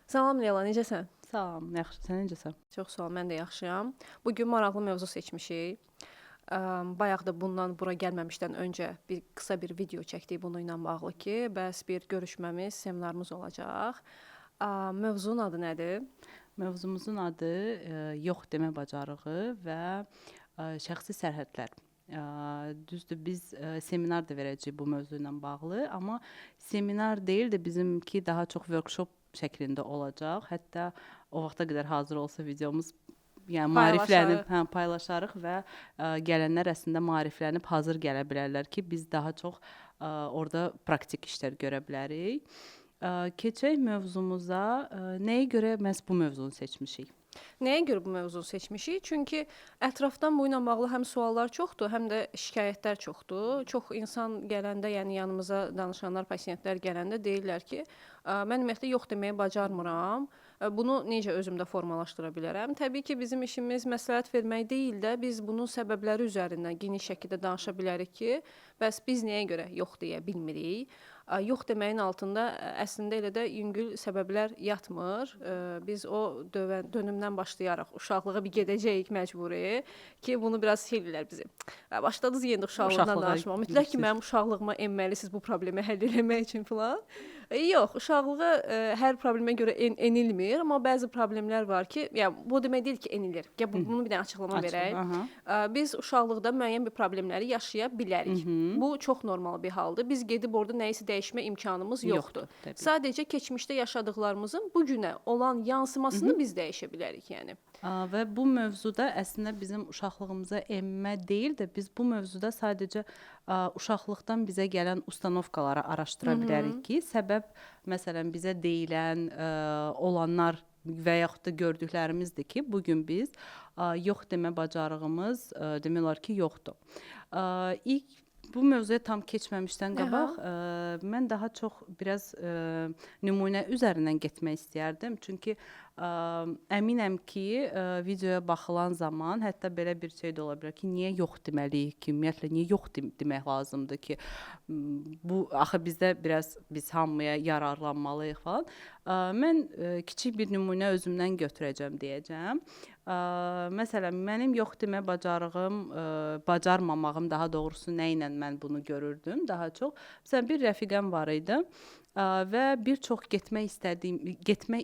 Salam Leyla, necəsən? Salam, yaxşı, sən necəsən? Çox sağ ol, mən də yaxşıyam. Bugün maraqlı mövzu seçmişik. Bayaq da bundan bura gəlməmişdən öncə qısa bir video çəkdik bununla bağlı ki, bəs bir görüşməmiz, seminarımız olacaq. Mövzunun adı nədir? Mövzumuzun adı yox demə bacarığı və şəxsi sərhədlər. Düzdür, biz seminar da verəcəyik bu mövzu ilə bağlı, amma seminar deyil də bizimki daha çox workshop şəklində olacaq. Hətta o vaxta qədər hazır olsa videomuz, yəni maariflənib, paylaşarıq və gələnlər əslində maariflənib hazır gələ bilərlər ki, biz daha çox orada praktik işlər görə bilərik. Keçək mövzumuza. Nəyə görə məhz bu mövzunu seçmişik? Nəyə görə bu mövzunu seçmişik? Çünki ətrafdan bu ilə bağlı həm suallar çoxdur, həm də şikayətlər çoxdur. Çox insan gələndə, yəni yanımıza danışanlar, pasientlər gələndə deyirlər ki, mən ümumiyyətlə yox deməyi bacarmıram. Bunu necə özümdə formalaşdıra bilərəm? Təbii ki, bizim işimiz məsləhət vermək deyil də, biz bunun səbəbləri üzərindən geniş şəkildə danışa bilərik ki, bəs biz nəyə görə yox deyə bilmirik? Yox deməyin altında əslində elə də yüngül səbəblər yatmır. Biz o dönümdən başlayaraq uşaqlığa bir gedəcəyik məcburi ki, bunu biraz eləyirlər bizi. Başladınız yenə uşaqlıqdan danışmağa. Mütləq ki, mənim uşaqlığıma enməlisiniz bu problemi həll etmək üçün filan. Yox, uşaqlığa hər problemə görə enilmir, amma bəzi problemlər var ki, yəni bu demək deyil ki, enilir. Bunu bir dənə açıqlama verək. Biz uşaqlıqda müəyyən bir problemləri yaşaya bilərik. Bu çox normal bir haldır. Biz gedib orada nəyisə dəyişmə imkanımız yoxdur. Sadəcə keçmişdə yaşadıqlarımızın bu günə olan yansımasını biz dəyişə bilərik, yəni. Və bu mövzuda əslində bizim uşaqlığımıza enmə deyil də, biz bu mövzuda sadəcə uşaqlıqdan bizə gələn ustanovkaları araşdıra bilərik ki, səbəb məsələn bizə deyilən olanlar və yaxud da gördüklərimizdir ki, bugün biz yox demə bacarığımız demək olar ki, yoxdur. İlk bu mövzuya tam keçməmişdən qabaq mən daha çox biraz nümunə üzərindən getmək istəyərdim. Çünki əminəm ki, videoya baxılan zaman hətta belə bir şey də ola bilər ki, niyə yox deməliyik ki, ümumiyyətlə niyə yox demək lazımdır ki, bu axı bizdə biraz biz hamıya yararlanmalıyıq falan. Mən kiçik bir nümunə özümdən götürəcəm deyəcəm. Məsələn, mənim yox demə bacarığım, bacarmamağım daha doğrusu nə ilə mən bunu görürdüm daha çox. Məsələn, bir rəfiqəm var idi və bir çox getmək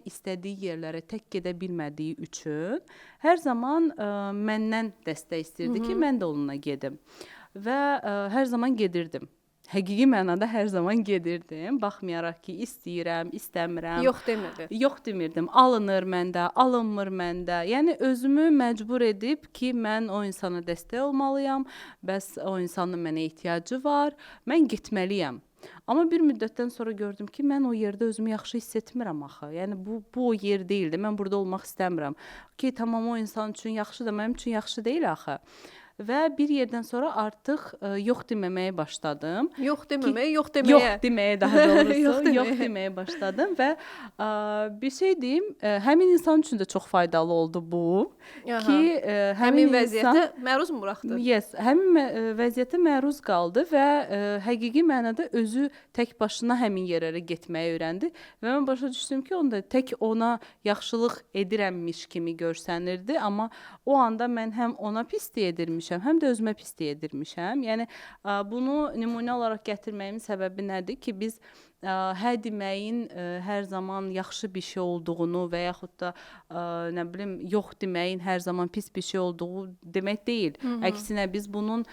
istədiyi yerlərə tək gedə bilmədiyi üçün hər zaman məndən dəstək istəyirdi ki, mən də onunla gedim. Və hər zaman gedirdim. Həqiqi mənada hər zaman gedirdim. Baxmayaraq ki, istəyirəm, istəmirəm. Yox demirdi. Yox demirdim. Alınır məndə, alınmır məndə. Yəni özümü məcbur edib ki, mən o insana dəstək olmalıyam. Bəs o insanın mənə ehtiyacı var. Mən getməliyəm. Amma bir müddətdən sonra gördüm ki, mən o yerdə özümü yaxşı hiss etmirəm axı. Yəni bu o yer deyildi. Mən burada olmaq istəmirəm. Ki, tamam o insan üçün yaxşıdır, mənim üçün yaxşı deyil axı. Və bir yerdən sonra artıq yox deməməyə başladım. Yox deməməyə, yox deməyə. Yox deməyə daha doğrusu, yox deməyə başladım və bir şey deyim, həmin insan üçün də çox faydalı oldu bu. Ki, həmin vəziyyətə məruz mu buraxdı? Yes, həmin vəziyyətə məruz qaldı və həqiqi mənada özü tək başına həmin yerlərə getməyi öyrəndi və mən başa düşdüm ki, onda tək ona yaxşılıq edirəmmiş kimi görsənirdi, amma o anda mən həm ona pislik edirmişəm, həm də özümə pislik edirmişəm. Yəni bunu nümunə olaraq gətirməyimin səbəbi nədir ki, biz hə deməyin hər zaman yaxşı bir şey olduğunu və yaxud da nə bilim yox deməyin hər zaman pis bir şey olduğu demək deyil. Əksinə biz bunun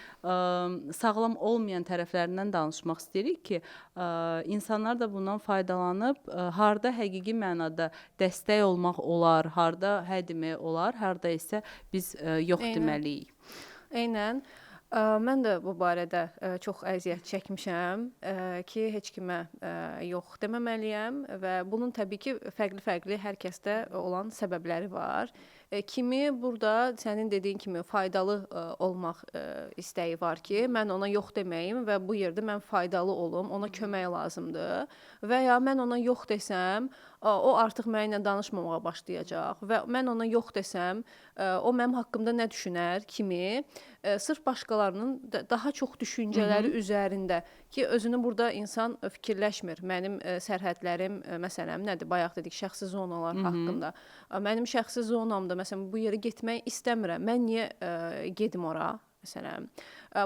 sağlam olmayan tərəflərindən danışmaq istəyirik ki, insanlar da bundan faydalanıb harda həqiqi mənada dəstək olmaq olar, harda hə demək olar, harda isə biz yox deməliyik. Eynən. Mən də bu barədə çox əziyyət çəkmişəm ki, heç kimə yox deməməliyəm və bunun təbii ki, fərqli-fərqli hər kəsdə olan səbəbləri var. Kimi burada sənin dediyin kimi faydalı olmaq istəyi var ki, mən ona yox deməyim və bu yerdə mən faydalı olum, ona kömək lazımdır. Və ya mən ona yox desəm, o artıq mənimlə danışmamağa başlayacaq və mən ona yox desəm, o mənim haqqımda nə düşünər kimi sırf başqalarının daha çox düşüncələri üzərində ki, özünü burada insan fikirləşmir. Mənim sərhədlərim, məsələn, nədir? Bayaq dedik, şəxsi zonalar haqqında. Mənim şəxsi zonamda, məsələn, bu yerə getmək istəmirəm. Mən niyə gedim ora? Məsələn,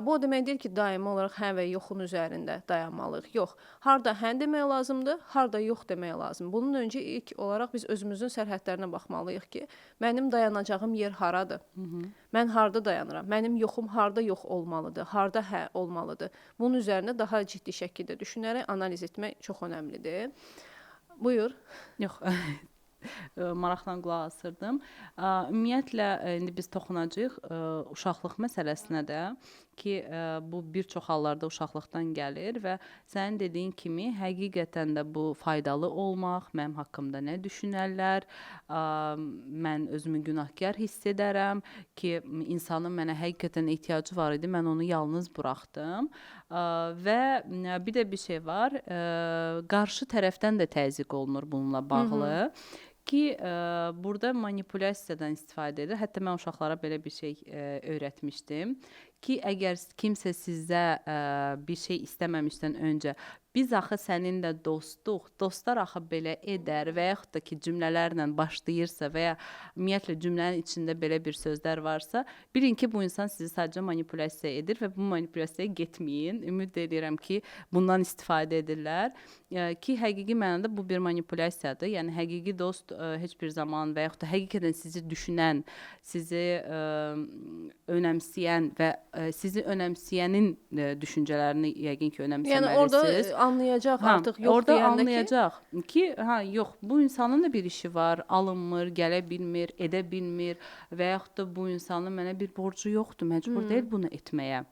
bu o demək deyil ki, daimi olaraq hə və yoxun üzərində dayanmalıyıq. Yox, harda hə demək lazımdır, harda yox demək lazımdır. Bunun öncə ilk olaraq biz özümüzün sərhədlərinə baxmalıyıq ki, mənim dayanacağım yer haradır? Mən harda dayanıram? Mənim yoxum harda yox olmalıdır? Harda hə olmalıdır? Bunun üzərində daha ciddi şəkildə düşünərək analiz etmək çox önəmlidir. Buyur. Yox. Maraqla qulaq asırdım. Ümumiyyətlə indi biz toxunacağıq uşaqlıq məsələsinə də ki, bu bir çox hallarda uşaqlıqdan gəlir və sənin dediyin kimi həqiqətən də bu faydalı olmaq, mənim haqqımda nə düşünərlər, mən özümü günahkar hiss edərəm ki, insanın mənə həqiqətən ehtiyacı var idi, mən onu yalnız buraxdım və bir də bir şey var, qarşı tərəfdən də təzyiq olunur bununla bağlı. Ki, burada manipulyasiyadan istifadə edir. Hətta mən uşaqlara belə bir şey öyrətmişdim. Ki, əgər kimsə sizə bir şey istəməmişdən öncə biz axı səninlə dostuq, dostlar axı belə edər və yaxud da ki, cümlələrlə başlayırsa və ya ümumiyyətlə cümlənin içində belə bir sözlər varsa, bilin ki, bu insan sizi sadəcə manipulyasiya edir və bu manipulyasiyaya getməyin. Ümid edirəm ki, bundan istifadə edirlər. Ki, həqiqi mənada bu bir manipulyasiyadır. Yəni, həqiqi dost heç bir zaman və yaxud da həqiqətən sizi düşünən, sizi önəmsəyən və sizi önəmsəyənin düşüncələrini yəqin ki, önəmsəməlisiniz. Yəni, orada anlayacaq artıq yox orada deyəndə anlayacaq ki, yox, bu insanın da bir işi var, alınmır, gələ bilmir, edə bilmir və yaxud da bu insanın mənə bir borcu yoxdur, məcbur deyil bunu etməyə.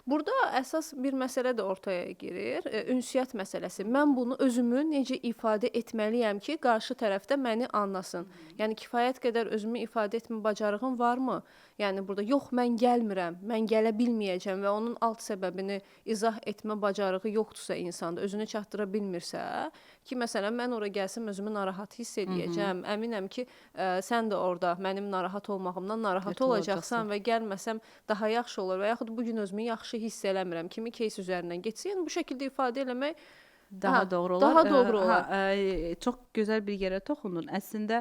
Burada əsas bir məsələ də ortaya girir, ünsiyyət məsələsi. Mən bunu özümü necə ifadə etməliyəm ki, qarşı tərəfdə məni anlasın. Yəni, kifayət qədər özümü ifadə etmə bacarığım varmı? Yəni, burada yox, mən gəlmirəm, mən gələ bilməyəcəm və onun alt səbəbini izah etmə bacarığı yoxdursa insanda, özünü çatdıra bilmirsə, ki, məsələn, mən ora gəlsəm özümü narahat hiss edəcəm. Əminəm ki, sən də orada mənim narahat olmağımdan narahat olacaqsan və gəlməsəm daha yaxşı olur və yaxud bugün özümü yaxşı hiss eləmirəm kimi кейs üzərindən getsin. Yəni, bu şəkildə ifadə eləmək daha doğru olar. Daha doğru olar. Çox gözəl bir yerə toxundun. Əslində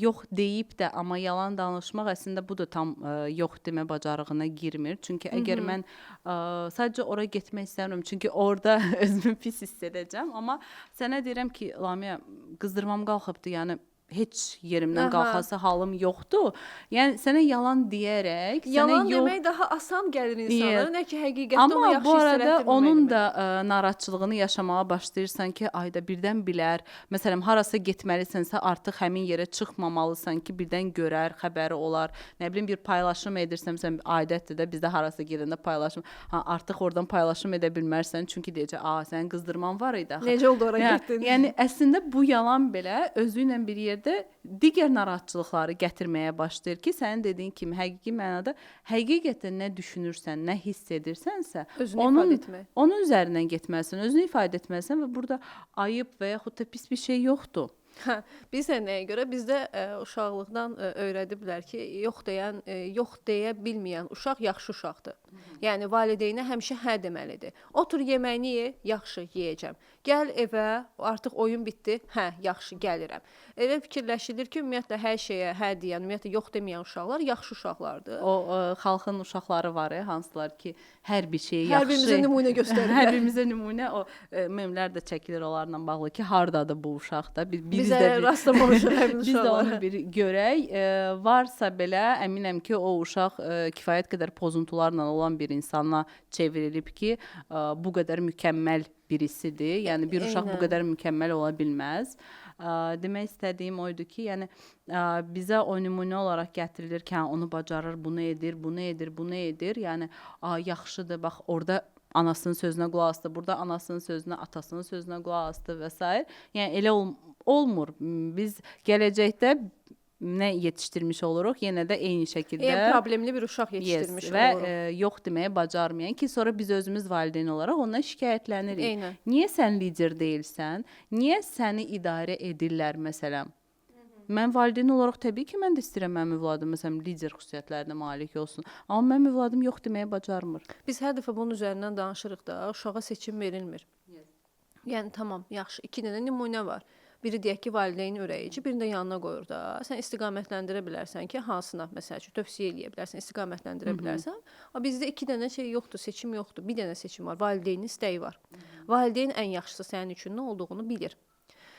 yox deyib də, amma yalan danışmaq əslində bu da tam yox demə bacarığına girmir. Çünki əgər mən sadəcə ora getmək istəmirəm, çünki orada özümü pis hiss edəcəm, amma sənə deyirəm ki, Lamiyə, qızdırmam qalxıbdı, yəni heç yerimdən qalxası halım yoxdur. Yəni sənə yalan deyərək, yalan demək daha asan gəlir insanlara, nə ki həqiqətdə onu yaxşı hiss amma bu arada onun etdirməyim. da narahatçılığını yaşamağa başlayırsan ki, ayda birdən bilər, məsələn, harasa getməlisənsə artıq həmin yerə çıxmamalısan ki, birdən görər, xəbəri olar. Nə bilim, bir paylaşım edirsən, adətdir də bizdə harasa gedəndə paylaşım, artıq oradan paylaşım edə bilmərsən, çünki deyəcək, sənin qızdırman var idi axı. Necə oldu ora getdin? Yəni əslində bu yalan belə özü ilə bir yerdə digər narahatçılıqları gətirməyə başlayır ki, sənin dediyin kimi həqiqi mənada həqiqətən nə düşünürsən, nə hiss edirsənsə, onun üzərindən getməlisən, özünü ifadə etməlisən və burada ayıb və yaxud da pis bir şey yoxdur. Bizdə nəyə görə? Bizdə uşaqlıqdan öyrədiblər ki, yox deyə bilməyən uşaq yaxşı uşaqdır. Yəni valideynə həmişə hə deməlidir. Otur yeməyini ye, yaxşı yeyəcəm. Gəl evə, artıq oyun bitdi, hə, yaxşı gəlirəm. Elə fikirləşilir ki, ümumiyyətlə hər şeyə hə deyən, ümumiyyətlə yox deməyən uşaqlar yaxşı uşaqlardır. O xalqın uşaqları var, hansılar ki, hər bir şeyi yaxşı. Hər birimizə nümunə göstərir. Hər birimizə nümunə, o memlər də çəkilir onlarla bağlı ki, hardadır bu uşaq da. Bizə rastlamamışıq həmin uşaqlar. Biz də onu bir görək. Varsa belə, əminəm ki, o uşaq kifayət qədər pozuntularla olan bir insana çevrilib ki, bu qədər mükəmməl birisidir. Yəni bir uşaq bu qədər mükəmməl ola bilməz. Demək istədiyim oydu ki, yəni bizə o nümunə olaraq gətirilir ki, onu bacarır, bunu edir, bunu edir, bunu edir. Yəni yaxşıdır, bax orada anasının sözünə qulaq asdı, burada anasının sözünə, atasının sözünə qulaq asdı və s. Yəni elə olmur. Biz gələcəkdə nə yetişdirmiş oluruq, yenə də eyni şəkildə problemli bir uşaq yetişdirmiş oluruq. Və yox deməyə bacarmayan ki, sonra biz özümüz valideyn olaraq ondan şikayətlənirik. Eynən. Niyə sən lider deyilsən? Niyə səni idarə edirlər məsələn? Mən valideyn olaraq təbii ki, mən də istəyirəm mənim övladım məsələn lider xüsusiyyətlərinə malik olsun. Amma mənim övladım yox deməyə bacarmır. Biz hər dəfə bunun üzərindən danışırıq da, uşağa seçim verilmir. Yəni tamam, yaxşı, 2 dənə nümunə var. Biri deyək ki, valideyn ürəyici, birini də yanına qoyur da. Sən istiqamətləndirə bilərsən ki, hansına məsəl üçün tövsiyə eləyə bilərsən, istiqamətləndirə bilərsən. Amma bizdə 2 dənə şey yoxdur, seçim yoxdur. Bir dənə seçim var, valideynin istəyi var. Valideyn ən yaxşısı sənin üçün nə olduğunu bilir.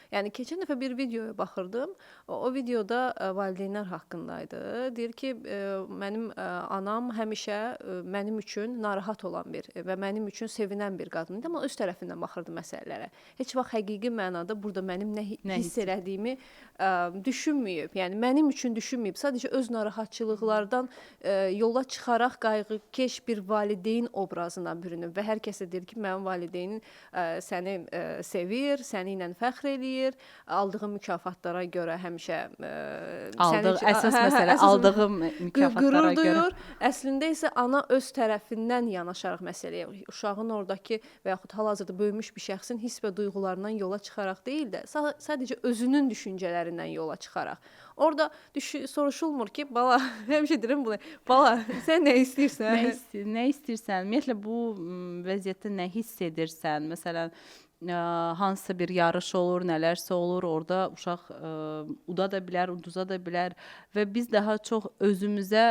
Yəni keçən dəfə bir videoya baxırdım. O videoda valideynlər haqqında idi. Deyir ki, mənim anam həmişə mənim üçün narahat olan bir və mənim üçün sevinən bir qadın idi, amma öz tərəfindən baxırdı məsələlərə. Heç vaxt həqiqi mənada burada mənim nə hiss elədiyimi düşünməyib. Yəni mənim üçün düşünməyib. Sadəcə öz narahatçılıqlardan yola çıxaraq qayğıkeş bir valideyn obrazına bürünüb və hər kəsə deyir ki, mənim valideynin səni sevir, səni ilə fəxr eləyir. Aldığı mükafatlara görə həmişə əsas məsələ aldığı mükafatlara görə. Əslində isə ana öz tərəfindən yanaşaraq məsələyə, uşağın oradakı və yaxud hal-hazırda böyümüş bir şəxsin hiss və duyğularından yola çıxaraq deyil də, sadəcə özünün düşüncələrindən yola çıxaraq. Orada soruşulmur ki, bala, həmişə deyirəm bunu, bala, sən nə istəyirsən? Nə istəyirsən? Ümumiyyətlə bu vəziyyətdə nə hiss edirsən? Məsələn, hansısa bir yarış olur, nələrsə olur, orada uşaq udada bilər, uduza da bilər və biz daha çox özümüzə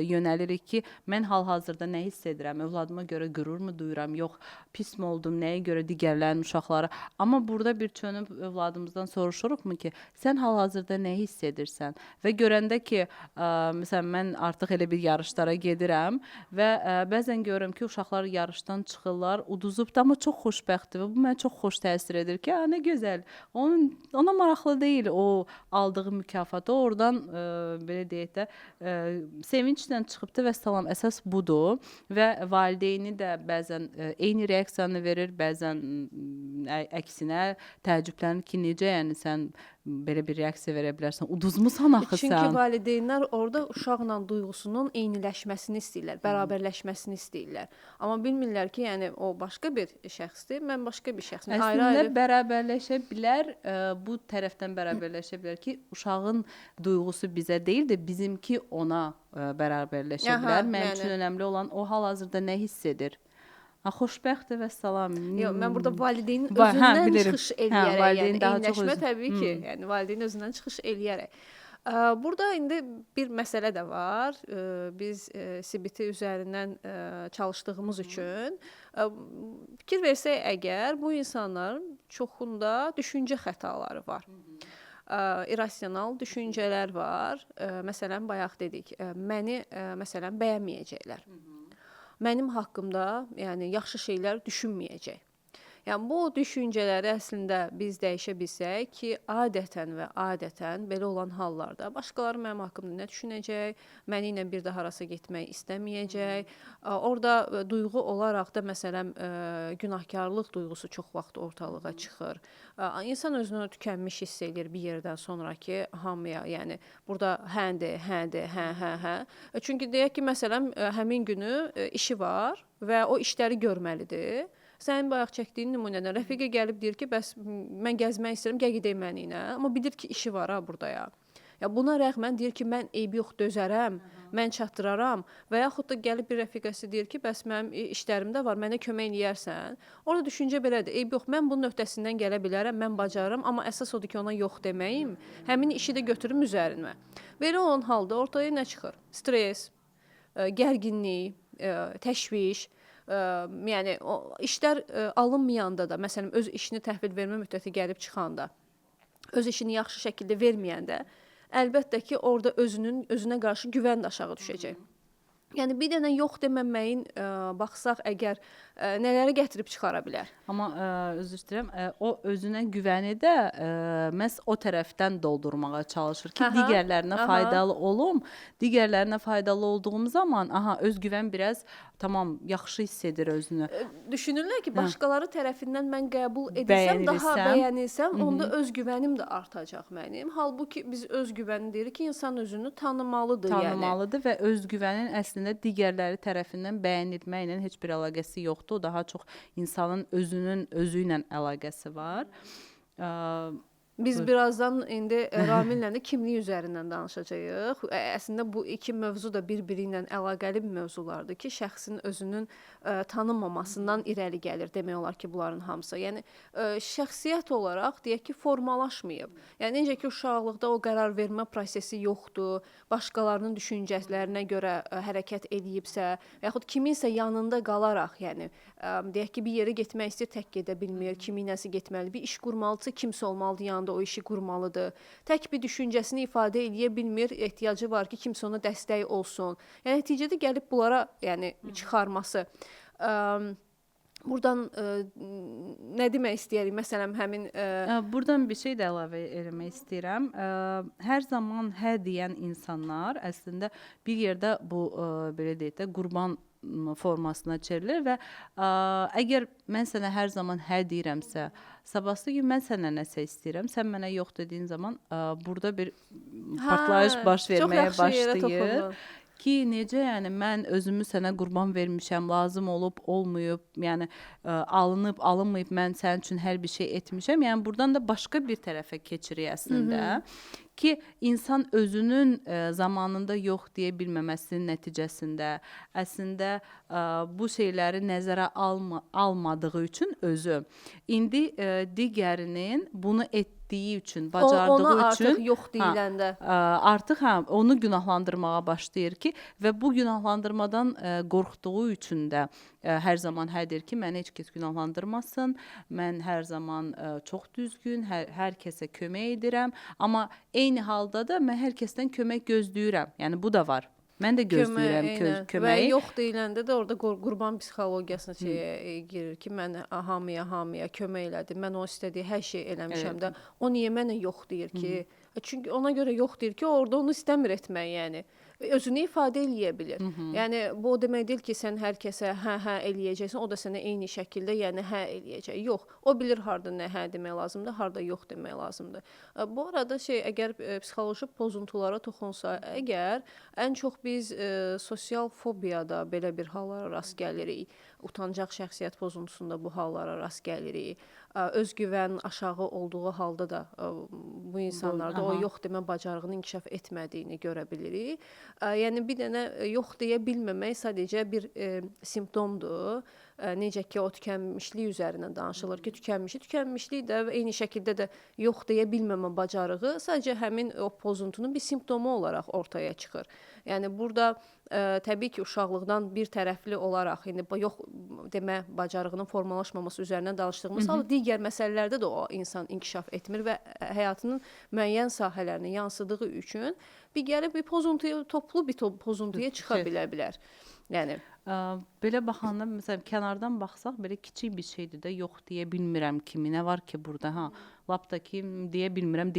yönəlirik ki, mən hal-hazırda nə hiss edirəm, övladıma görə qürurmu duyuram, yox, pismi oldum, nəyə görə digərlərinin uşaqları. Amma burada bir çönüb övladımızdan soruşuruqmu ki, sən hal-hazırda nə hiss edirsən? Və görəndə ki, məsələn, mən artıq elə bir yarışlara gedirəm və bəzən görürəm ki, uşaqlar yarışdan çıxırlar, uduzub da, amma çox xoşbəxtdir və bu mənə çox xoş təsir edir ki, nə gözəl. Ona maraqlı deyil o aldığı mükafatı. Oradan belə deyək də sevinclə çıxıbdı və salam, əsas budur və valideyni də bəzən eyni reaksiyanı verir, bəzən əksinə təəccüblənir ki, necə, yəni sən belə bir reaksiya verə bilərsən. Uduzmusan axı sən. Çünki valideynlər orada uşaqla duyğusunun eyniləşməsini istəyirlər, bərabərləşməsini istəyirlər. Amma bilmirlər ki, yəni o başqa bir şəxsdir, mən başqa bir şəxsəm. Əslində bərabərləşə bilər, bu tərəfdən bərabərləşə bilər ki, uşağın duyğusu bizə deyil də bizimki ona bərabərləşə bilər. Mənim üçün önəmli olan o hal-hazırda nə hiss edir? Xoşbəxtdir və salam. Yox, mən burada valideynin özündən çıxış eləyərək, yəni eyniləşmə təbii ki, yəni valideynin özündən çıxış eləyərək. Burada indi bir məsələ də var. Biz CBT üzərindən çalışdığımız üçün fikir versək əgər, bu insanların çoxunda düşüncə xətaları var. İrrasional düşüncələr var. Məsələn, bayaq dedik, məni məsələn bəyənməyəcəklər. Mənim haqqımda, yəni yaxşı şeylər düşünməyəcək. Yəni bu düşüncələri əslində biz dəyişə bilsək ki, adətən belə olan hallarda başqaları mənim haqqımda nə düşünəcək, məni ilə bir də harasa getmək istəməyəcək. Orada duyğu olaraq da məsələn günahkarlıq duyğusu çox vaxt ortalığa çıxır. İnsan özünü tükənmiş hiss edir bir yerdən sonra ki, hamıya, yəni burada hə. Çünki deyək ki, məsələn həmin günü işi var və o işləri görməlidir. Sənin bayaq çəkdiyin nümunədən rəfiqə gəlib deyir ki, bəs mən gəzmək istəyirəm, gəl gedək mənə ilə. Amma bilir ki, işi var ha burada ya. Ya buna rəğmən deyir ki, mən eybi yox dözərəm, mən çatdıraram və yaxud da gəlib bir rəfiqəsi deyir ki, bəs mənim işlərim də var, mənə kömək eləyərsən. Orada düşüncə belədir. Eybi yox, mən bunun öhdəsindən gələ bilərəm, mən bacarıram, amma əsas odur ki, ona yox deməyim, həmin işi də götürüm üzərinə. Belə olan halda ortaya nə çıxır? Stres, gərginlik, təşviş. Yəni o işlər alınmayanda da, məsələn öz işini təhvil vermə müddəti gəlib çıxanda, öz işini yaxşı şəkildə verməyəndə, əlbəttə ki, orada özünə qarşı güvən də aşağı düşəcək. Yəni bir dənə yox deməməyin baxsaq əgər nələri gətirib çıxara bilər. Amma özür istəyirəm, o özünə güvəni də məhz o tərəfdən doldurmağa çalışır ki, digərlərinə faydalı olum. Digərlərinə faydalı olduğum zaman, öz güvən biraz tamam, yaxşı hiss edir özünü. Düşünürlər ki, başqaları tərəfindən mən qəbul edilsəm, daha bəyənilsəm, onda öz güvənim də artacaq mənim. Halbuki biz öz güvəni deyirik ki, insan özünü tanımalıdır. Tanımalıdır və öz güvənin əslində digərləri tərəfindən bəyənilməklə heç bir əlaqəsi yoxdur. Daha çox insanın özü ilə əlaqəsi var. Biz Buyur. birazdan indi Ramillə də kimlik üzərindən danışacağıq. Əslində bu iki mövzu da bir-biri ilə əlaqəli bir mövzulardır ki, şəxsin özünün tanınmamasından irəli gəlir demək olar ki, bunların hamısı. Yəni şəxsiyyət olaraq deyək ki, formalaşmayıb. Yəni necə ki, uşaqlıqda o qərar vermə prosesi yoxdur, başqalarının düşüncələrinə görə hərəkət eləyibsə, və yaxud kiminsə yanında qalaraq, yəni deyək ki, bir yerə getmək istəyir, tək gedə bilmir, kiminləsə getməli, bir iş qurmalıdırsa kimsə olmalıdır yanında o işi qurmalıdır. Tək bir düşüncəsini ifadə eləyə bilmir, ehtiyacı var ki, kimsə ona dəstək olsun. Yəni nəticədə gəlib bunlara, yəni çıxarması. Buradan nə demək istəyirik? Məsələn, həmin Buradan bir şey də əlavə etmək istəyirəm. Hər zaman hə deyən insanlar əslində bir yerdə bu belə deyək də qurban formasına çevrilir və əgər mən sənə hər zaman hə deyirəmsə, sabahsı gün mən səndən nəsə istəyirəm, sən mənə yox dediyin zaman burada bir partlayış baş verməyə başlayır. Ki necə, yəni mən özümü sənə qurban vermişəm, lazım olub, olmayıb, yəni alınıb, alınmayıb, mən sənin üçün hər bir şey etmişəm. Yəni buradan da başqa bir tərəfə keçirik əslində. Ki insan özünün zamanında yox deyə bilməməsinin nəticəsində əslində bu şeyləri nəzərə almadığı üçün özü indi digərinin bunu etdiyi üçün, bacardığı ona üçün artıq yox deyiləndə artıq onu günahlandırmağa başlayır ki və bu günahlandırmadan qorxduğu üçün də hər zaman hə deyir ki, məni heç kəs günahlandırmasın, mən hər zaman çox düzgün, hər kəsə kömək edirəm, amma eyni halda da mən hər kəsdən kömək gözləyirəm. Yəni bu da var. Mən də gözləyirəm köməyi. Və yox deyiləndə də orada qurban psixologiyasına girir ki, mən hamıya kömək elədim. Mən o istədiyi hər şey eləmişəm də. O niyə mənə yox deyir ki? Çünki ona görə yox deyir ki, orada onu istəmir etmək, yəni. Özünü ifadə eləyə bilir. Yəni bu o demək deyil ki, sən hər kəsə hə eləyəcəksən, o da sənə eyni şəkildə yəni hə eləyəcək. Yox. O bilir harda nə hə demək lazımdır, harda yox demək lazımdır. Bu arada əgər psixoloji pozuntulara toxunsa, əgər ən çox biz sosial fobiyada belə bir hallara rast gəlirik. Utancaq şəxsiyyət pozuntusunda bu hallara rast gəlirik. Özgüvən aşağı olduğu halda da bu insanlarda o yox demə bacarığını inkişaf etmədiyini görə bilirik. Yəni bir dənə yox deyə bilməmək sadəcə bir simptomdur. Necə ki, o tükənmişlik üzərindən danışılır ki, tükənmişlik də eyni şəkildə də yox deyə bilməmə bacarığı sadəcə həmin o pozuntunun bir simptomu olaraq ortaya çıxır. Yəni burada təbii ki, uşaqlıqdan bir tərəfli olaraq indi yox demə bacarığının formalaşmaması üzərindən danışdığımız halda digər məsələlərdə də o insan inkişaf etmir və həyatının müəyyən sahələrinə yansıdığı üçün bir pozuntuya, toplu bir pozuntuya çıxa bilər. Yəni belə baxanda məsələn kənardan baxsaq belə kiçik bir şeydir də, yox deyə bilmirəm kimi. Nə var ki burada? Lap da ki deyə bilmirəm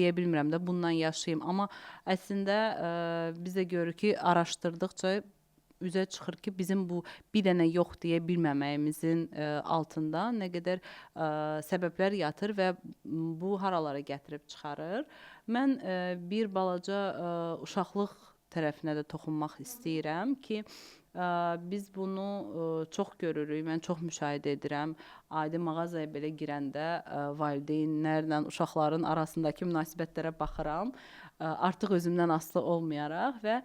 də bundan yaşayım. Amma əslində biz də görürük ki, araşdırdıqca üzə çıxır ki, bizim bu bir dənə yox deyə bilməməyimizin altında nə qədər səbəblər yatır və bu haralara gətirib çıxarır. Mən bir balaca uşaqlıq tərəfinə də toxunmaq istəyirəm ki, biz bunu çox görürük, mən çox müşahidə edirəm. Adi mağazaya belə girəndə valideynlərlə uşaqların arasındakı münasibətlərə baxıram. Artıq özümdən asılı olmayaraq və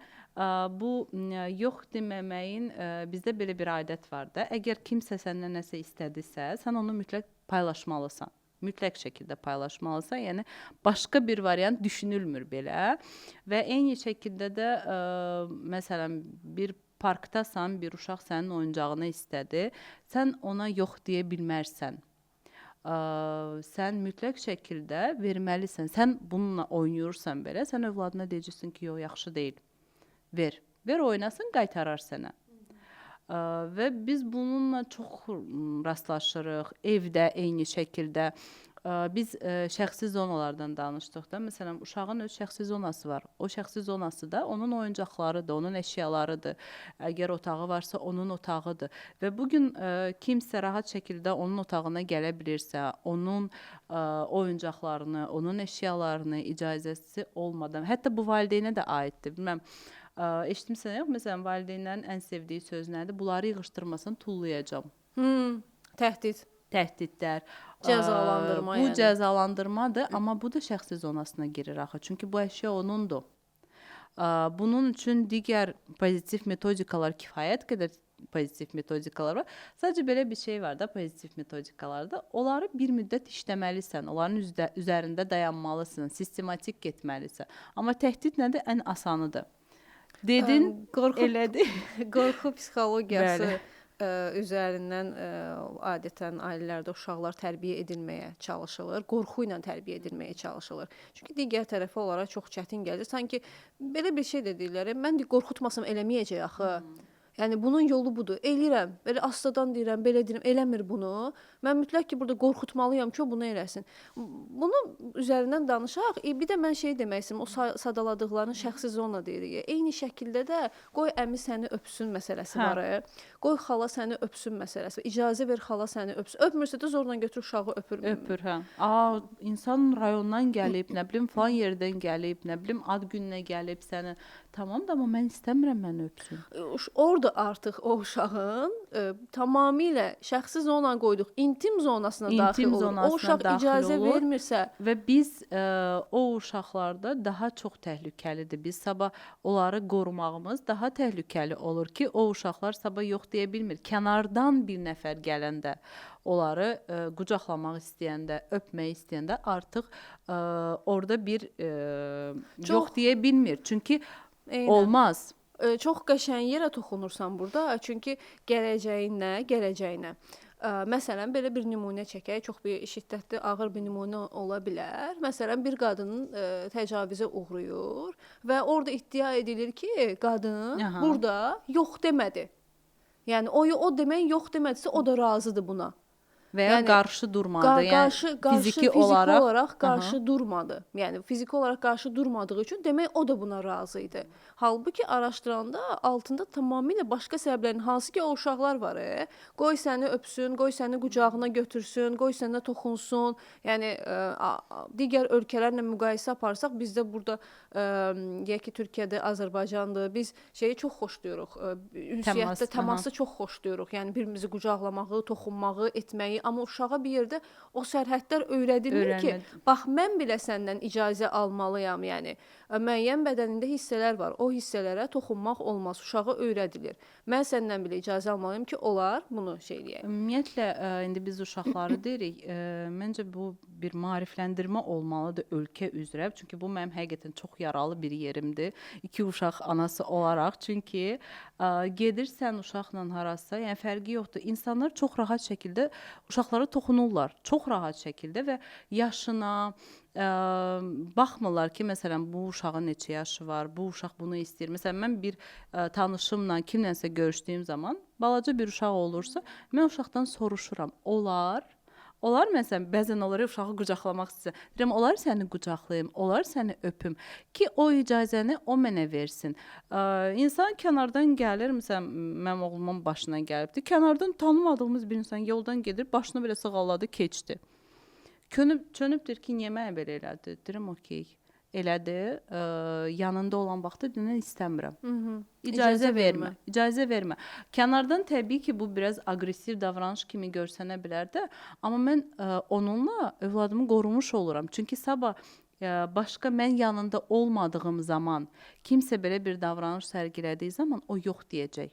bu yox deməməyin bizdə belə bir adət var da. Əgər kimsə səndən nəsə istədisə, sən onu mütləq paylaşmalısan. Mütləq şəkildə paylaşmalısan. Yəni başqa bir variant düşünülmür belə. Və eyni şəkildə də məsələn bir parkdasan, bir uşaq sənin oyuncağını istədi, sən ona yox deyə bilmərsən. Sən mütləq şəkildə verməlisən. Sən bununla oynayırsan belə, sən övladına deyəcəksin ki, yox, yaxşı deyil. Ver oynasın, qaytarar sənə. Və biz bununla çox rastlaşırıq. Evdə eyni şəkildə. Biz şəxsi zonalardan danışdıq da. Məsələn, uşağın öz şəxsi zonası var. O şəxsi zonası da onun oyuncaqlarıdır, onun əşyalarıdır. Əgər otağı varsa, onun otağıdır. Və bugün kimsə rahat şəkildə onun otağına gələ bilirsə, onun oyuncaqlarını, onun əşyalarını icazəsi olmadan, hətta bu valideynə də aiddir. Bilməm, eşitmişsən yox? Məsələn, valideynlərin ən sevdiyi söz nədir? Bunları yığışdırmasın, tullayacam. Təhdid. Təhdidlər. Cəzalandırma bu yəni. cəzalandırmadır, amma bu da şəxsi zonasına girir axı. Çünki bu əşya onundur. Bunun üçün digər pozitiv metodikalar kifayət qədər pozitiv metodikalar var. Sadəcə belə bir şey var da pozitiv metodikalarda. Onları bir müddət işləməlisən, onların üzərində dayanmalısan, sistematik getməlisən. Amma təhdid nədir? Ən asanıdır. Dedin, Qorxu elədi. qorxu psixologiyası Bəli. üzərindən adətən ailələrdə uşaqlar tərbiyə edilməyə çalışılır. Qorxu ilə tərbiyə edilməyə çalışılır. Çünki digər tərəfə onlara çox çətin gəlir. Sanki belə bir şey də deyirlər, mən də qorxutmasam eləməyəcək axı. Yəni bunun yolu budur. Eləyirəm. Belə astadan deyirəm, belə deyirəm, eləmir bunu. Mən mütləq ki, burada qorxutmalıyam ki, o bunu eləsin. Bunu üzərindən danışaq. Bir də mən şey demək istəyirəm, o sadaladıqlarını şəxsi zona deyirik. Eyni şəkildə də qoy əmi səni öpsün məsələsi var. Qoy xala səni öpsün məsələsi. İcazə ver xala səni öpsün. Öpmürsə də zorla götür uşağı öpür. Öpür, hə. İnsan rayondan gəlib, nə bilim falan yerdən gəlib, nə bilim ad gününə gəlib səni. Tamam da, amma mən istəmirəm məni öpsün. Orada artıq o uşağın tamamilə şəxsi zona qoyduq, intim zonasına daxil olur. O uşaq icazə vermirsə və biz o uşaqlarda daha çox təhlükəlidir. Biz sabah onları qorumağımız daha təhlükəli olur ki, o uşaqlar sabah yox deyə bilmir. Kənardan bir nəfər gələndə, onları qucaqlamaq istəyəndə, öpmək istəyəndə artıq orada bir yox deyə bilmir. Çünki olmaz. Çox qəşəng yerə toxunursan burada. Çünki gələcəyinə. Məsələn, belə bir nümunə çəkək. Çox bir şiddətli, ağır bir nümunə ola bilər. Məsələn, bir qadının təcavüzə uğrayır və orada iddia edilir ki, qadın burada yox demədi. Yəni o demək yox demədisə, o da razıdır buna. Və ya qarşı durmadı. Yəni fiziki olaraq qarşı durmadı. Yəni fiziki olaraq qarşı durmadığı üçün demək o da buna razı idi. Halbuki araşdıranda altında tamamilə başqa səbəblərin, hansı ki o uşaqlar var. Qoy səni öpsün, qoy səni qucağına götürsün, qoy sənə toxunsun. Yəni digər ölkələrlə müqayisə aparsaq, bizdə burada deyək ki, Türkiyədə, Azərbaycandır. Biz şeyi çox xoşlayırıq. Ünsiyyətdə təması çox xoşlayırıq. Yəni birimizi qucaqlamağı, toxunmağı, etməyi. Amma uşağa bir yerdə o sərhədlər öyrədilmir ki, bax mən belə səndən icazə almalıyam, yəni müəyyən bədənində hissələr var. O hissələrə toxunmaq olmaz, uşağa öyrədilir. Mən səndən belə icazə almalıyam ki, onlar bunu şey eləyək. Ümumiyyətlə indi biz uşaqları deyirik. Məncə bu bir maarifləndirmə olmalıdır ölkə üzrə. Çünki bu mənim həqiqətən çox yaralı bir yerimdir. 2 uşaq anası olaraq. Çünki gedirsən uşaqla harasa, yəni fərqi yoxdur. İnsanlar çox rahat şəkildə uşaqlara toxunurlar. Çox rahat şəkildə və yaşına baxmırlar ki, məsələn, bu uşağın neçə yaşı var, bu uşaq bunu istəyir. Məsələn, mən bir tanışımla, kimlənsə görüşdüyüm zaman, balaca bir uşaq olursa, mən uşaqdan soruşuram. Onlar məsələn, bəzən onları uşağı qucaqlamaq istəyir. Deyirəm, onlar səni qucaqlayım, onlar səni öpüm ki, o icazəni o mənə versin. İnsan kənardan gəlir, məsələn, mənim oğlumun başına gəlibdi. Kənardan tanımadığımız bir insan yoldan gedir, başını belə sığalladı, keçdi. Çönübdür ki, niyə mənə belə elədi? Deyirəm, okey. Elədi, yanında olan vaxtı dinən istəmirəm. İcazə vermə. Kənardan təbii ki, bu biraz aqressiv davranış kimi görsənə bilər də, amma mən onunla övladımı qorumuş oluram. Çünki sabah başqa mən yanında olmadığım zaman, kimsə belə bir davranış sərgilədiyi zaman o yox deyəcək.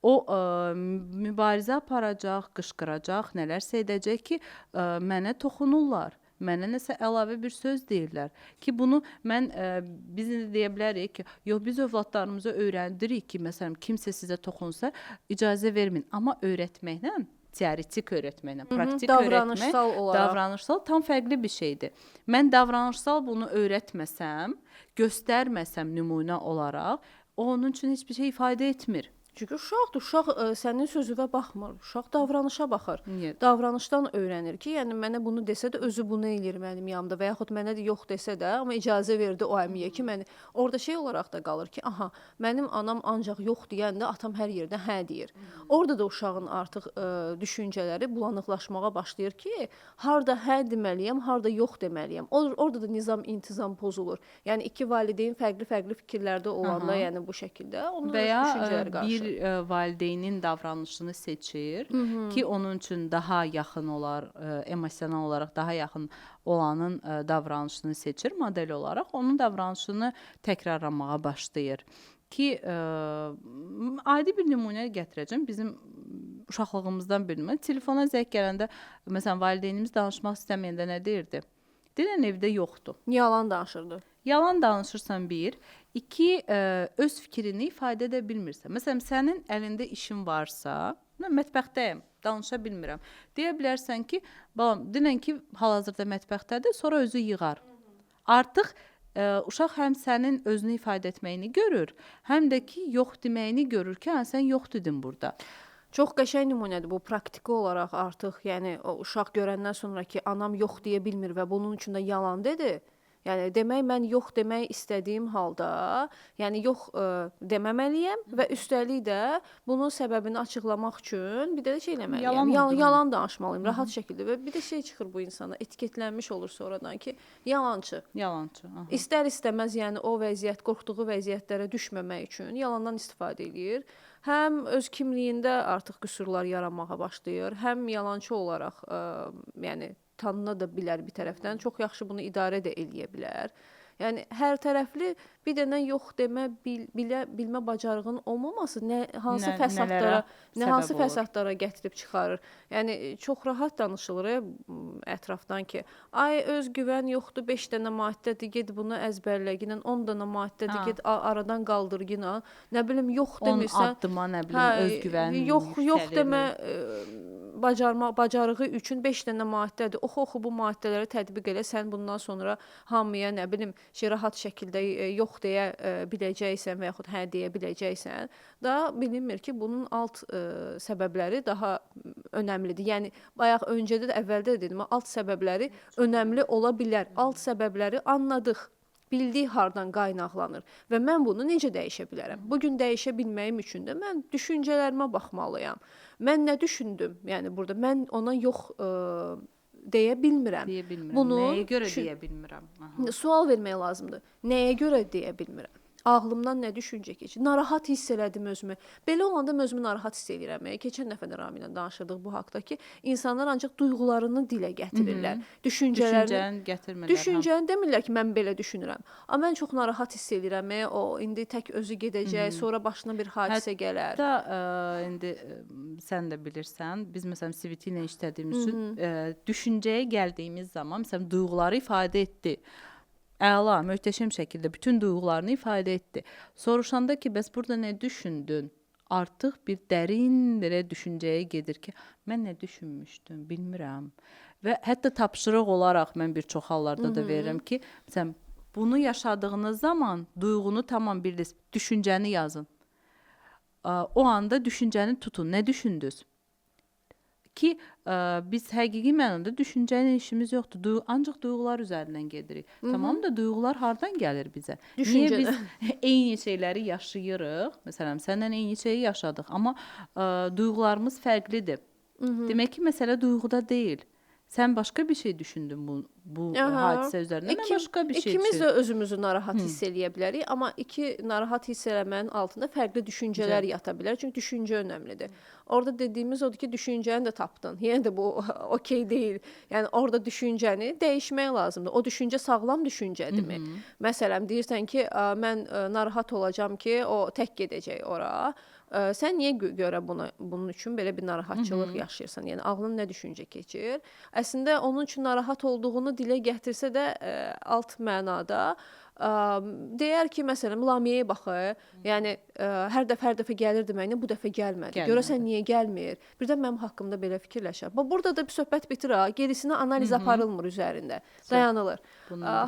O mübarizə aparacaq, qışqıracaq, nələrsə edəcək ki, mənə toxunurlar. Mənə nəsə əlavə bir söz deyirlər ki, bunu biz indi deyə bilərik ki, yox, biz övladlarımıza öyrəndirik ki, məsələn, kimsə sizə toxunsa, icazə verməyin. Amma öyrətməklə, teoretik öyrətməklə, praktik öyrətmək, davranışsal tam fərqli bir şeydir. Mən davranışsal bunu öyrətməsəm, göstərməsəm nümunə olaraq, o onun üçün heç bir şey ifadə etmir. Çünki uşaqdır, uşaq sənin sözünə baxmır, uşaq davranışa baxır. Davranışdan öyrənir ki, yəni mənə bunu desə də özü bunu eləyir mənim yanımda və yaxud mənə də yox desə də, amma icazə verdi o əmiyə ki, orada şey olaraq da qalır ki, aha, mənim anam ancaq yox deyəndə atam hər yerdə hə deyir. Orada da uşağın artıq düşüncələri bulanıqlaşmağa başlayır ki, harda hə deməliyəm, harda yox deməliyəm. Orada da nizam-intizam pozulur. Yəni iki valideyn fərqli-fərqli fikirlərdə olanda, yəni bu şəkildə onun düşüncələri qarşılaşır. valideynin davranışını seçir ki, onun üçün daha yaxın olar, emosional olaraq daha yaxın olanın davranışını seçir model olaraq, onun davranışını təkrarlamağa başlayır. Ki, adi bir nümunə gətirəcəm. Bizim uşaqlığımızdan bilmə. Telefona zəng gələndə, məsələn, valideynimiz danışmaq istəməyəndə nə deyirdi? Denən evdə yoxdur. Yalan danışırdı. Yalan danışırsan bir. İki, öz fikrini ifadə edə bilmirsən. Məsələn, sənin əlində işin varsa, mən mətbəxdəyəm, danışa bilmirəm. Deyə bilərsən ki, balam, denən ki, hal-hazırda mətbəxdədir, sonra özü yığar. Artıq uşaq həm sənin özünü ifadə etməyini görür, həm də ki, yox deməyini görür ki, sən yox dedin burada. Çox qəşəng nümunədir bu, praktiki olaraq artıq, yəni o uşaq görəndən sonra ki, anam yox deyə bilmir və bunun üçün də yalan dedi. Yəni demək, mən yox demək istədiyim halda, yəni yox deməməliyəm və üstəlik də bunun səbəbini açıqlamaq üçün bir də şey eləməliyəm. Yalan danışmalıyım, rahat şəkildə. Və bir də şey çıxır bu insana, etiketlənmiş olur sonradan ki, yalancı. Yalancı. İstər-istəməz, yəni o vəziyyət, qorxduğu vəziyyətlərə düşməmək üçün yalandan istifadə edir. Həm öz kimliyində artıq qüsurlar yaranmağa başlayır, həm yalançı olaraq, yəni tanına da bilər bir tərəfdən. Çox yaxşı bunu idarə də eləyə bilər. Yəni hər tərəfli bir dənə yox demə, bilmə bacarığının olmaması hansı fəsadlara gətirib çıxarır. Yəni çox rahat danışılır ətrafdan ki, ay özgüvən yoxdur, 5 dənə maddədir, get bunu əzbərləginə, 10 dənə maddədir, get aradan qaldırginə. Nə bilim yox demirsən. 10 addıma nə bilim özgüvən. Yox demə bacarığı üçün 5 dənə maddədir. Oxu bu maddələri tətbiq elə, sən bundan sonra hamıya nə bilim rahat şəkildə yox deyə biləcəksən və yaxud hə deyə biləcəksən. Da bilinmir ki, bunun alt səbəbləri daha önəmlidir. Yəni bayaq öncədə də əvvəldə də dedim, alt səbəbləri önəmli ola bilər. Alt səbəbləri anladıq. Bildik hardan qaynaqlanır və mən bunu necə dəyişə bilərəm? Bu gün dəyişə bilməyim üçün də mən düşüncələrimə baxmalıyam. Mən nə düşündüm? Yəni burada mən ona yox deyə bilmirəm. Bunu nəyə görə deyə bilmirəm? Sual vermək lazımdır. Nəyə görə deyə bilmirəm? Ağlımdan nə düşüncə keçir? Narahat hiss elədim özümü. Belə olanda özümü narahat hiss edirəm. Keçən dəfə də Rami ilə danışırdıq bu haqda ki, insanlar ancaq duyğularını dilə gətirirlər. Düşüncəni gətirmirlər. Düşüncəni demirlər ki, mən belə düşünürəm. Amma mən çox narahat hiss edirəm. O indi tək özü gedəcək, sonra başına bir hadisə gələr. Hətta indi sən də bilirsən, biz məsələn CVT ilə işlədiyimiz üçün düşüncəyə gəldiyimiz zaman məsələn duyğuları ifadə etdi. Əla, möhtəşəm şəkildə bütün duyğularını ifadə etdi. Soruşanda ki, bəs burada nə düşündün? Artıq bir dərin düşüncəyə gedir ki, mən nə düşünmüşdüm, bilmirəm. Və hətta tapşırıq olaraq mən bir çox hallarda da verirəm ki, məsələn, bunu yaşadığınız zaman duyğunu tamam bildiniz, düşüncəni yazın. O anda düşüncəni tutun, nə düşündünüz? Ki, biz həqiqi mənada düşüncənin işimiz yoxdur. Ancaq duyğular üzərindən gedirik. Tamam da duyğular hardan gəlir bizə? Niyə biz eyni şeyləri yaşayırıq? Məsələn, səndən eyni şeyi yaşadıq, amma duyğularımız fərqlidir. Demək ki, məsələ duyğuda deyil. Sən başqa bir şey düşündün bu hadisə üzərindən, mən başqa bir şey İkimiz də özümüzü narahat hiss eləyə bilərik, amma iki narahat hiss eləmənin altında fərqli düşüncələr yata bilər. Çünki düşüncə önəmlidir. Orada dediyimiz odur ki, düşüncəni də tapdın. Yenə də bu okey deyil. Yəni orada düşüncəni dəyişmək lazımdır. O düşüncə sağlam düşüncədirmi? Məsələn, deyirsən ki, mən narahat olacağam ki, o tək gedəcək ora. Sən niyə görə bunun üçün belə bir narahatçılıq yaşayırsan? Yəni ağlın nə düşüncə keçir? Əslində onun üçün narahat olduğunu dilə gətirsə də alt mənada deyər ki, məsələn, Lamiyə baxı, yəni hər dəfə gəlir deməklə bu dəfə gəlmədi. Görəsən niyə gəlmir? Birdən mənim haqqımda belə fikirləşər. Burada da bir söhbət bitir, gerisini analiz aparılmır üzərində, dayanılır.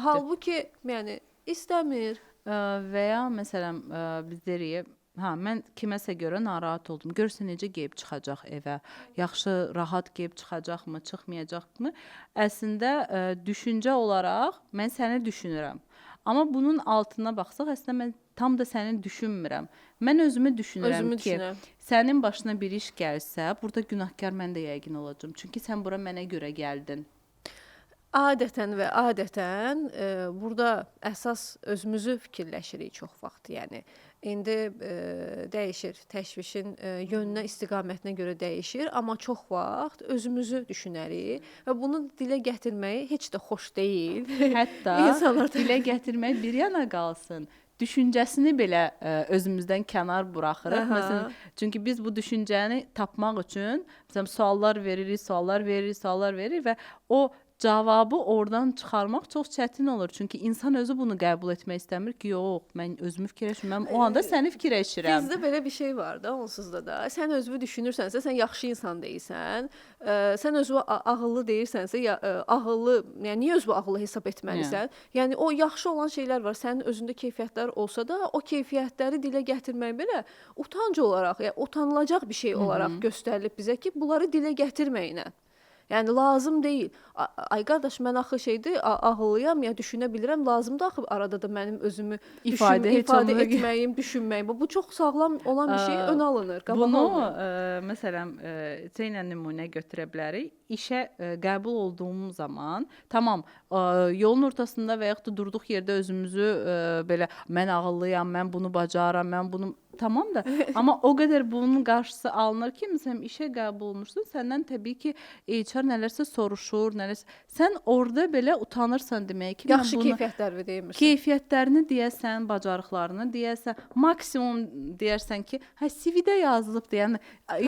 Halbuki, yəni istəmir. Və ya məsələn, biz deyirik, mən kiməsə görə narahat oldum. Görürsən necə geyib çıxacaq evə? Yaxşı, rahat geyib çıxacaqmı, çıxmayacaqmı? Əslində düşüncə olaraq mən səni düşünürəm. Amma bunun altına baxsaq, əslində mən tam da səni düşünmürəm. Mən özümü düşünürəm ki, sənin başına bir iş gəlsə, burada günahkar mən də yəqin olacağam. Çünki sən bura mənə görə gəldin. Adətən və adətən burada əsas özümüzü fikirləşirik çox vaxt. Yəni indi dəyişir, təşvişin yönünə, istiqamətinə görə dəyişir, amma çox vaxt özümüzü düşünərik və bunu dilə gətirməyi heç də xoş deyil. Hətta İnsanlar dilə gətirmək bir yana qalsın, düşüncəsini belə özümüzdən kənar buraxırıq. Aha. Məsələn, çünki biz bu düşüncəni tapmaq üçün məsələn suallar veririk və o cavabı oradan çıxarmaq çox çətin olur. Çünki insan özü bunu qəbul etmək istəmir ki, yox, mən özümü fikirləşmirəm. O anda səni fikirləşirəm. Bizdə belə bir şey var da, onsuz da. Sən özünü düşünürsənsə, sən yaxşı insan deyilsən. Sən özünü ağıllı deyirsənsə, ağıllı, yəni niyə özünü ağıllı hesab etməlisən? Yəni o yaxşı olan şeylər var. Sənin özündə keyfiyyətlər olsa da, o keyfiyyətləri dilə gətirmək belə utanc olaraq, yəni utanılacaq bir şey olaraq göstərilib bizə ki, bunları dilə gətirməyinə. Yəni lazım deyil. Ay qardaş, mən axı ağıllıyam, ya düşünə bilirəm, lazımdır axı arada da mənim özümü ifadə etməyim, düşünməyim. Bu çox sağlam olan bir şey ön alınır, qabaq alınır. Məsələn, Zeynə nümunə götürə bilərik. İşə qəbul olduğum zaman, tamam, yolun ortasında və yaxud da durduq yerdə özümüzü belə mən ağıllıyam, mən bunu bacaram, mən bunu tamam da, amma o qədər bunun qarşısı alınır ki, məsələn, işə qəbul olmuşsun, səndən təbii ki, HR nələrsə soruşur, nələrsə. Sən orada belə utanırsan demək ki, yaxşı mən bunu keyfiyyətlər demirsən. Keyfiyyətlərini deyəsən, bacarıqlarını deyəsən, maksimum deyərsən ki, hə CV-də yazılıb deyən,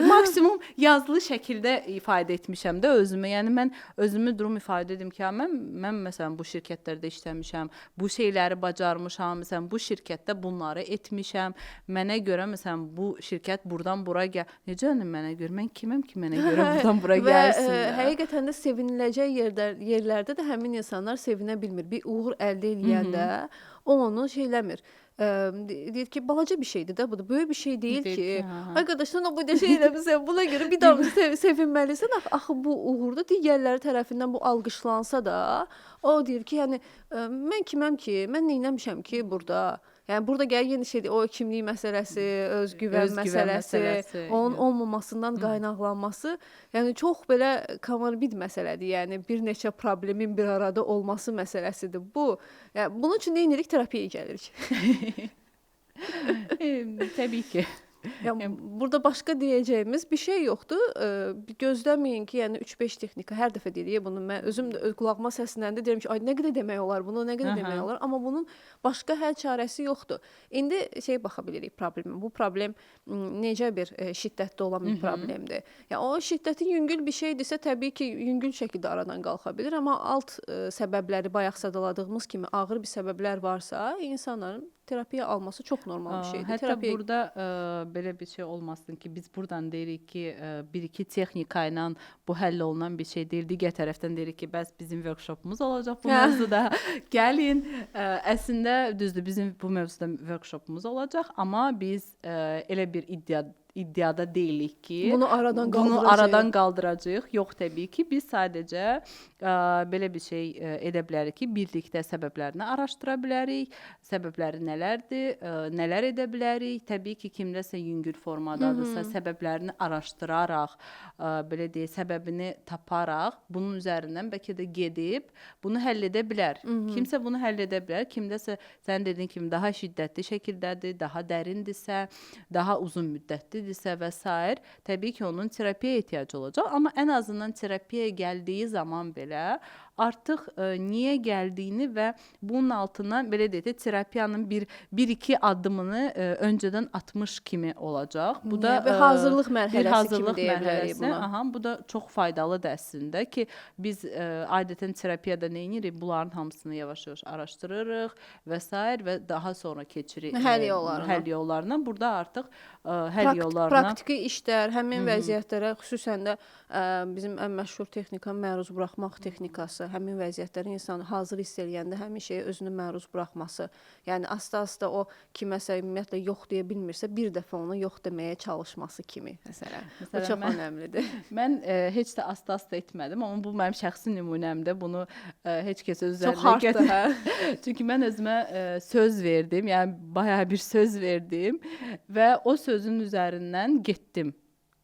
maksimum yazılı şəkildə ifadə etmişəm də özümü. Yəni mən özümü durum ifadə edim ki, mən məsələn bu şirkətlərdə işləmişəm, bu şeyləri bacarmışam, məsələn bu şirkətdə bunları etmişəm. Mənə görə məsələn bu şirkət burdan bura necə mənə görə? Mən kiməm ki, mənə görə burdan bura gəlsinlər? Və həqiqətən də seviniləcək yerlərdə də həmin insanlar sevinə bilmir. Bir uğur əldə edəndə o onu şeyləmir. Deyir ki, balaca bir şeydir də bu da. Böyük bir şey deyil ki. Arkadaşlar o bu da şey eləmirsən, buna görə bir daha sevinməlisən. Axı bu uğurda digərləri tərəfindən bu alqışlansa da, o deyir ki, yəni mən kiməm ki, mən nə etmişəm ki burada? Yəni burada gəlir yeni şeydir, o kimlik məsələsi, özgüvən məsələsi, onun olmamasından qaynaqlanması, yəni çox belə komorbid məsələdir. Yəni bir neçə problemin bir arada olması məsələsidir bu. Yəni bunun üçün nə edirik? Terapiyaya gəlirik. Təbii ki. Yəni burada başqa deyəcəyimiz bir şey yoxdur. Gözləməyin ki, yəni 3-5 texnika hər dəfə deyirik bunu. Mən özüm də qulağıma səslənəndə deyirəm ki, ay nə qədər demək olar bunu, nə qədər demək olar, amma bunun başqa həll çarəsi yoxdur. İndi baxa bilirik problemə. Bu problem necə bir şiddətli olan bir problemdir. Yəni o şiddəti yüngül bir şeydirsə, təbii ki, yüngül şəkildə aradan qalxa bilər, amma alt səbəbləri bayaq sadaladığımız kimi ağır bir səbəblər varsa, insanların terapiya alması çox normal bir şeydir. Hətta burada belə bir şey olmasın ki, biz buradan deyirik ki, bir-iki texnika ilə bu həll olunan bir şey deyil. Digər tərəfdən deyirik ki, bəs bizim workshopumuz olacaq bu mövzuda. Gəlin, əslində düzdür, bizim bu mövzuda workshopumuz olacaq, amma biz elə bir iddiada deyilik ki, bunu aradan qaldıracağıq. Yox, təbii ki, biz sadəcə belə bir şey edə bilərik ki, birlikdə səbəblərini araşdıra bilərik. Səbəbləri nələrdir, nələr edə bilərik? Təbii ki, kimdəsə yüngül formadadırsa, səbəblərini araşdıraraq, belə deyək, səbəbini taparaq, bunun üzərindən bəlkə də gedib bunu həll edə bilər. Kimsə bunu həll edə bilər, kimdəsə sən dediyin kimi daha şiddətli şəkildədir, daha dərindirsə, daha uzun müddətlidirsə və s. təbii ki, onun terapiyaya ehtiyacı olacaq. Amma ən azından terapiyaya gəldiyi zaman belə artıq niyə gəldiyini və bunun altına belə deyək, terapiyanın bir-iki addımını öncədən atmış kimi olacaq. Bu da hazırlıq mərhələsi kimi deyə bilərik buna. Aha, bu da çox faydalıdır əslində ki, biz adətən terapiyada nə edirik? Bunların hamısını yavaş-yavaş araşdırırıq və s. və daha sonra keçirik həll yollarına. Burada artıq həll yollarına praktiki işlər, həmin vəziyyətlərə, xüsusən də bizim ən məşhur texnika məruz buraxmaq texnikası, həmin vəziyyətləri insan hazır hiss eləyəndə həmin şeyə özünü məruz buraxması. Yəni asta-asta o kiməsə ümumiyyətlə yox deyə bilmirsə, bir dəfə ona yox deməyə çalışması kimi məsələn. Bu çox önəmlidir. Mən heç də asta-asta etmədim, amma bu mənim şəxsi nümunəmdir. Bunu heç kəs öz üzərinə götürmür. Çox harddır. Çünki mən özümə söz verdim, yəni bayağı bir söz verdim və o sözün üzərindən getdim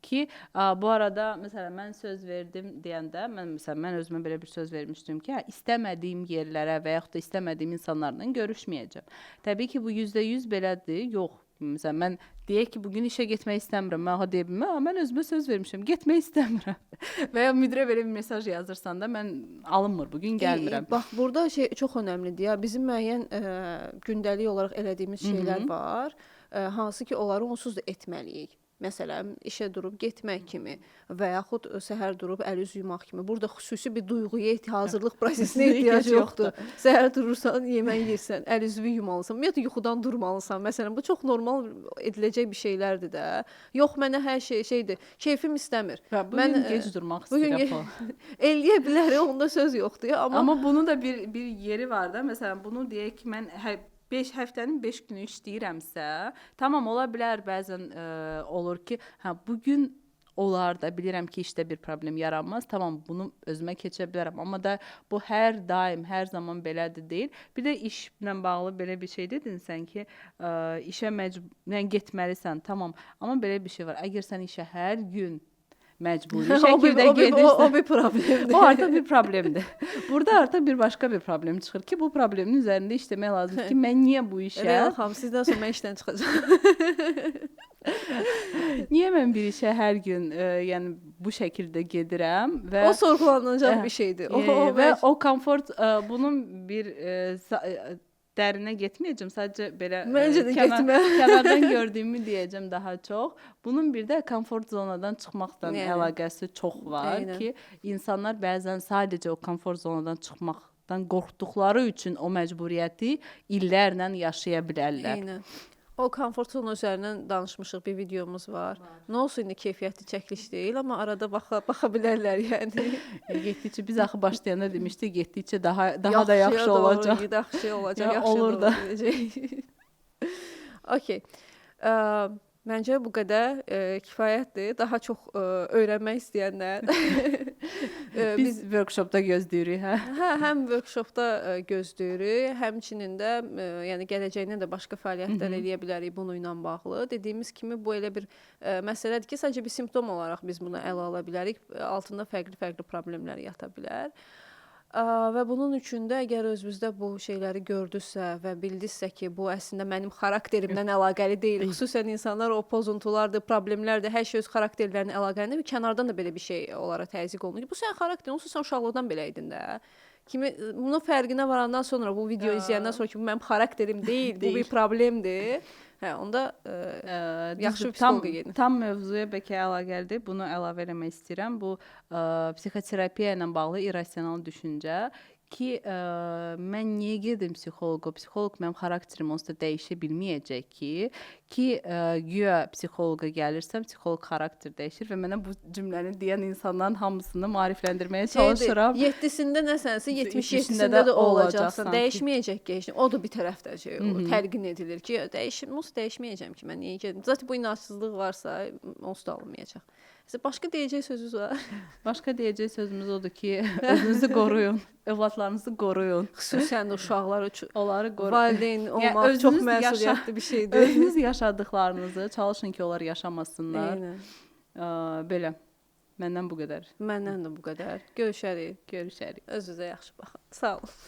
ki, bu arada məsələn mən söz verdim deyəndə, mən özümə belə bir söz vermişdim ki, istəmədiyim yerlərə və yaxud da istəmədiyim insanlarla görüşməyəcəm. Təbii ki, bu %100 belədir. Yox. Məsələn, mən deyək ki, bugün işə getmək istəmirəm. Mən deyə bilməm, amma mən özümə söz vermişəm, getmək istəmirəm. Və ya müdirə belə bir mesaj yazırsan da, mən alınmır, bugün gəlmirəm. Bax, burada şey çox önəmlidir ya. Bizim müəyyən gündəlik olaraq elədiyimiz şeylər var, hansı ki, onları onsuz da etməliyik. Məsələn, işə durub getmək kimi və yaxud səhər durub əl üz yumaq kimi. Burada xüsusi bir duyğuya, hazırlıq prosesinə ehtiyac yoxdur. Səhər durursan, yemək yeyirsən, əl üzünü yumalısan, ümumiyyətlə yuxudan durmalısan. Məsələn, bu çox normal ediləcək bir şeylərdir də. Yox, mənə hər şeydir. Keyfim istəmir. Bugün gec durmaq istəyirəm. Eləyə bilərik, onda söz yoxdur. Amma bunun da bir yeri var da. Məsələn, bunu deyək ki, mən 5 həftənin 5 günü işləyirəmsə, tamam ola bilər bəzən olur ki, bu gün olar da bilirəm ki, işdə bir problem yaranmaz. Tamam, bunu özümə keçə bilərəm. Amma da bu hər daim, hər zaman belədir deyil. Bir də işlə bağlı belə bir şey dedin sən ki, işə məcbur getməlisən. Tamam. Amma belə bir şey var. Əgər sən işə hər gün məcburi şəkildə gedirsən, o bir problemdir. O artıq bir problemdir. Burada artıq bir başqa bir problem çıxır ki, bu problemin üzərində işləmək lazımdır ki, mən niyə bu işə... Xanım, sizdən sonra mən işdən çıxacağam. Niyə mən bir işə hər gün yəni bu şəkildə gedirəm və o sorğulanacaq bir şeydir. Və o komfort bunun bir dərinə getməyəcəm, sadəcə belə kənardan gördüyümü deyəcəm daha çox. Bunun bir də komfort zonadan çıxmaqla əlaqəsi çox var ki, insanlar bəzən sadəcə o komfort zonadan çıxmaqdan qorxduqları üçün o məcburiyyəti illərlə yaşaya bilərlər. Eynən. O komfort zonu üzərindən danışmışıq, bir videomuz var. Nə olsun, indi keyfiyyətli çəkiliş deyil, amma arada baxa bilərlər yəni. Getdikcə biz axı başlayanda demişdik, getdikcə daha da yaxşı olacaq. Yaxşı olacaq, yaxşı olur da. Okay. Məncə bu qədər kifayətdir. Daha çox öyrənmək istəyənlər biz workshopda gözləyirik, hə? Hə, həm workshopda gözləyirik, həmçinin də yəni gələcəyinə də başqa fəaliyyətlər eləyə bilərik bununla bağlı. Dediyimiz kimi bu elə bir məsələdir ki, sadəcə bir simptom olaraq biz buna ələ ala bilərik. Altında fərqli problemlər yata bilər. Və bunun üçün də əgər özünüzdə bu şeyləri gördünüzsə və bildinizsə ki, bu əslində mənim xarakterimdən əlaqəli deyil. Xüsusən insanlar o pozuntulardır, problemlərdir, hər şey öz xarakterlərinə əlaqəlidir. Kənardan da belə bir şey olaraq təzyiq olunur ki, bu sənin xarakterin, onsuz sən uşaqlıqdan belə idin də. Kimi bunun fərqinə varandan sonra, bu video izləyəndən sonra ki, bu mənim xarakterim deyil, bu bir problemdir. Hə, onda yaxşı psixoloqa gedin. Tam mövzuya bəlkə əlaqəlidir. Bunu əlavə eləmək istəyirəm. Bu psixoterapiya ilə bağlı irrasional düşüncə ki, mən niyə gedim psixoloqa? Psixoloq mənim xarakterim onsuz da dəyişə bilməyəcək ki, güya psixoloqa gəlirsəm, psixoloq xarakter dəyişir və mənə bu cümləni deyən insanların hamısını maarifləndirməyə çalışıram. 7-sində nəsənsə, 77-sində də olacaqsan. Dəyişməyəcək ki, o da bir tərəfdə təlqin edilir ki, dəyişməyəcəm ki, mən niyə gedim? Zaten bu inançsızlıq varsa, onsuz da alınmayacaq. Başqa deyəcək sözünüz var? Başqa deyəcək sözümüz odur ki, özünüzü qoruyun, övladlarınızı qoruyun. Xüsusən də uşaqlar üçün. Onları qoruyun. Valideyn olmaq çox məsuliyyətli bir şeydir. Özünüz yaşadıqlarınızı çalışın ki, onlar yaşamasınlar. Belə. Məndən bu qədər. Məndən də bu qədər. Görüşərik. Görüşərik. Özünüzə yaxşı baxın. Sağ olun.